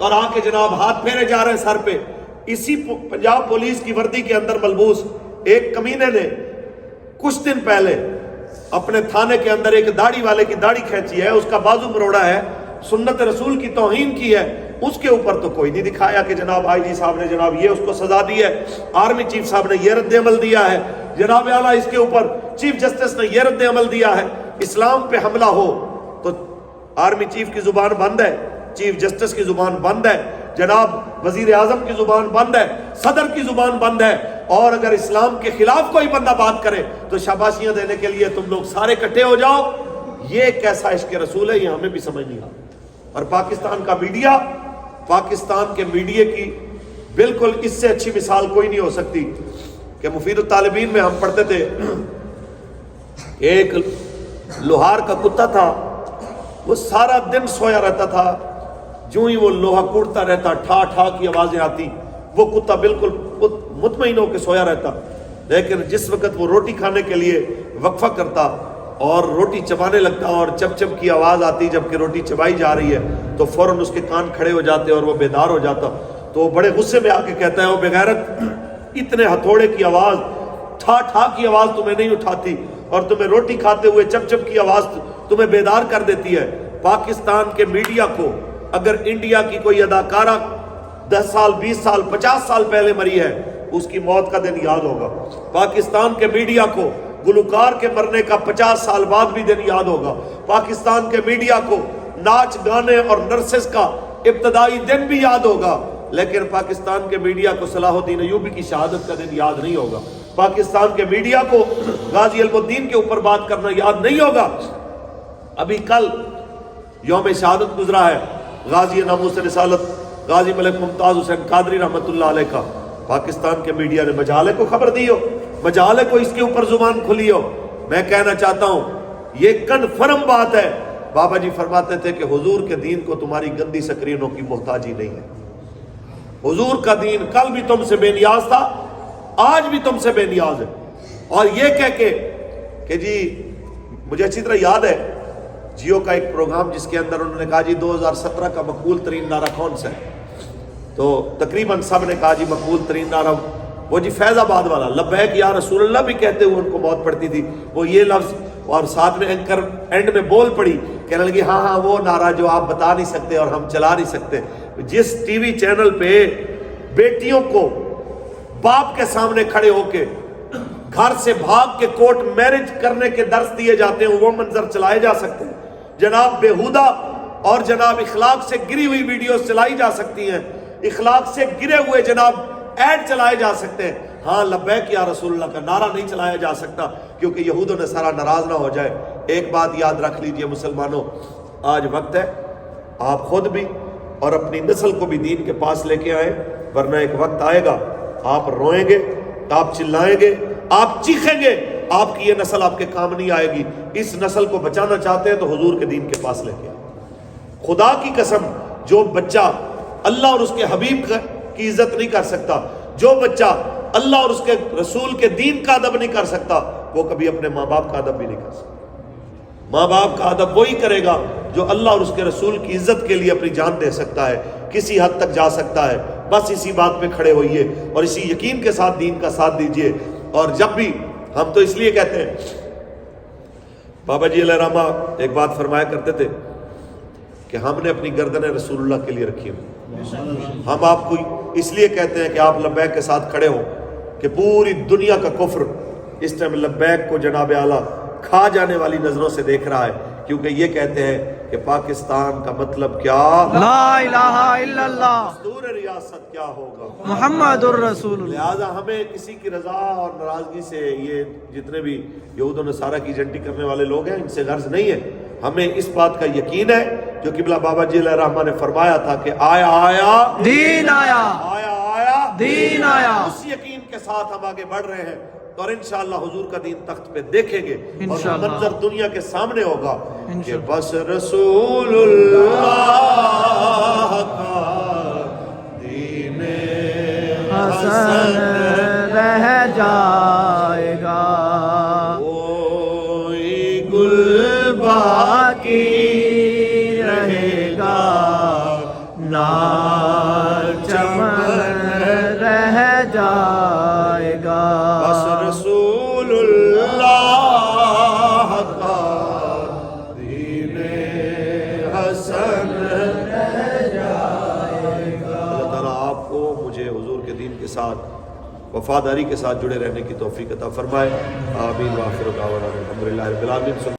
اور آ کے جناب ہاتھ پھیرے جا رہے ہیں سر پہ. اسی پنجاب پولیس کی وردی کے اندر ملبوس ایک کمینے نے کچھ دن پہلے اپنے تھانے کے اندر ایک داڑھی والے کی داڑھی کھینچی ہے, اس کا بازو مروڑا ہے, سنت رسول کی توہین کی ہے. اس کے اوپر تو کوئی نہیں دکھایا کہ جناب آئی جی صاحب نے جناب یہ اس کو سزا دی ہے, آرمی چیف صاحب نے یہ رد عمل دیا ہے, جناب اعلیٰ اس کے اوپر چیف جسٹس نے یہ رد عمل دیا ہے. اسلام پہ حملہ ہو تو آرمی چیف کی زبان بند ہے, چیف جسٹس کی زبان بند ہے, جناب وزیر اعظم کی زبان بند ہے, صدر کی زبان بند ہے. اور اگر اسلام کے خلاف کوئی بندہ بات کرے تو شاباشیاں دینے کے لیے تم لوگ سارے اکٹھے ہو جاؤ. یہ کیسا عشق رسول ہے, یہ ہمیں بھی سمجھ نہیں آتا. اور پاکستان کا میڈیا, پاکستان کے میڈیا کی بالکل اس سے اچھی مثال کوئی نہیں ہو سکتی کہ مفید الطالبین میں ہم پڑھتے تھے, ایک لوہار کا کتا تھا, وہ سارا دن سویا رہتا تھا, جو ہی وہ لوہا کوڑتا رہتا ٹھا ٹھا کی آوازیں آتی, وہ کتا بالکل مطمئن ہو کے سویا رہتا. لیکن جس وقت وہ روٹی کھانے کے لیے وقفہ کرتا اور روٹی چبانے لگتا اور چپ چپ کی آواز آتی جبکہ روٹی چبائی جا رہی ہے, تو فوراً اس کے کان کھڑے ہو جاتے اور وہ بیدار ہو جاتا. تو وہ بڑے غصے میں آ کے کہتا ہے, وہ بغیرت, اتنے ہتھوڑے کی آواز, ٹھا ٹھا کی آواز تمہیں نہیں اٹھاتی, اور تمہیں روٹی کھاتے ہوئے چپ چپ کی آواز تمہیں بیدار کر دیتی ہے. پاکستان کے میڈیا کو اگر انڈیا کی کوئی اداکارہ 10 سال 20 سال 50 سال پہلے مری ہے, اس کی موت کا دن یاد ہوگا. پاکستان کے میڈیا کو گلوکار کے مرنے کا 50 سال بعد بھی دن یاد ہوگا. پاکستان کے میڈیا کو ناچ گانے اور نرسز کا ابتدائی دن بھی یاد ہوگا. لیکن پاکستان کے میڈیا کو صلاح الدین ایوبی کی شہادت کا دن یاد نہیں ہوگا. پاکستان کے میڈیا کو غازی علم الدین کے اوپر بات کرنا یاد نہیں ہوگا. ابھی کل یوم شہادت گزرا ہے غازی ناموس رسالت غازی ملک ممتاز حسین قادری رحمۃ اللہ علیہ کا. پاکستان کے میڈیا نے مجالے کو خبر دی ہو, مجالے کو اس کے اوپر زبان کھلی ہو. میں کہنا چاہتا ہوں یہ کنفرم بات ہے, بابا جی فرماتے تھے کہ حضور کے دین کو تمہاری گندی سکرینوں کی محتاجی نہیں ہے. حضور کا دین کل بھی تم سے بے نیاز تھا, آج بھی تم سے بے نیاز ہے. اور یہ کہہ کے کہ جی مجھے اچھی طرح یاد ہے جیو کا ایک پروگرام جس کے اندر انہوں نے کہا جی 2017 کا مقبول ترین نعرہ کون سا ہے, تو تقریباً سب نے کہا جی مقبول ترین نعرہ وہ جی فیض آباد والا لبیک یا رسول اللہ بھی کہتے ہوئے ان کو موت پڑتی تھی, وہ یہ لفظ, اور ساتھ میں اینکر اینڈ میں بول پڑی کہنے لگی ہاں ہاں وہ نعرہ جو آپ بتا نہیں سکتے اور ہم چلا نہیں سکتے. جس ٹی وی چینل پہ بیٹیوں کو باپ کے سامنے کھڑے ہو کے گھر سے بھاگ کے کورٹ میرج کرنے کے درس دیے جاتے ہیں, وہ منظر چلائے جا سکتے ہیں. جناب بیہودہ اور جناب اخلاق سے گری ہوئی ویڈیوز چلائی جا سکتی ہیں, اخلاق سے گرے ہوئے جناب ایڈ چلائے جا سکتے ہیں. ہاں لبیک یا رسول اللہ کا نعرہ نہیں چلایا جا سکتا کیونکہ یہود و نصارہ ناراض نہ ہو جائے. ایک بات یاد رکھ لیجئے مسلمانوں, آج وقت ہے آپ خود بھی اور اپنی نسل کو بھی دین کے پاس لے کے آئیں, ورنہ ایک وقت آئے گا آپ روئیں گے, آپ چلائیں گے, آپ چیخیں گے, آپ کی یہ نسل آپ کے کام نہیں آئے گی. اس نسل کو بچانا چاہتے ہیں تو حضور کے دین کے پاس لے کے آئیں. خدا کی قسم جو بچہ اللہ اور اس کے حبیب کی عزت نہیں کر سکتا, جو بچہ اللہ اور اس کے رسول کے دین کا ادب نہیں کر سکتا, وہ کبھی اپنے ماں باپ کا ادب بھی نہیں کر سکتا. ماں باپ کا ادب وہی کرے گا جو اللہ اور اس کے رسول کی عزت کے لیے اپنی جان دے سکتا ہے, کسی حد تک جا سکتا ہے. بس اسی بات پہ کھڑے ہوئیے اور اسی یقین کے ساتھ دین کا ساتھ دیجئے. اور جب بھی ہم تو اس لیے کہتے ہیں, بابا جی علیہ رحمہ ایک بات فرمایا کرتے تھے کہ ہم نے اپنی گردنیں رسول اللہ کے لیے رکھی ہیں. ہم آپ کو اس لیے کہتے ہیں کہ آپ لبیک کے ساتھ کھڑے ہوں کہ پوری دنیا کا کفر اس ٹائم لبیک کو جناب اعلیٰ کھا جانے والی نظروں سے دیکھ رہا ہے, کیونکہ یہ کہتے ہیں کہ پاکستان کا مطلب کیا, لا الہ الا اللہ, دستور ریاست کیا ہوگا, محمد الرسول اللہ. لہٰذا ہمیں کسی کی رضا اور ناراضگی سے, یہ جتنے بھی یہود و نصارہ کی ایجنٹی کرنے والے لوگ ہیں ان سے غرض نہیں ہے. ہمیں اس بات کا یقین ہے جو قبلہ بابا جی علیہ الرحمہ نے فرمایا تھا کہ آیا آیا دین آیا, آیا آیا دین آیا. اس یقین کے ساتھ ہم آگے بڑھ رہے ہیں اور انشاءاللہ حضور کا دین تخت پہ دیکھیں گے اور منظر دنیا کے سامنے ہوگا کہ بس رسول اللہ کا دین حسن رہ جائے گا, کوئی گل باقی رہے گا, نا چمن رہ جائے گا بس رسول اللہ کا دین حسن رہ جائے گا۔ اللہ تعالیٰ آپ کو مجھے حضور کے دین کے ساتھ وفاداری کے ساتھ جڑے رہنے کی توفیق عطا فرمائے۔ آمین۔ وآخر دعوانا الحمدللہ رب العالمین۔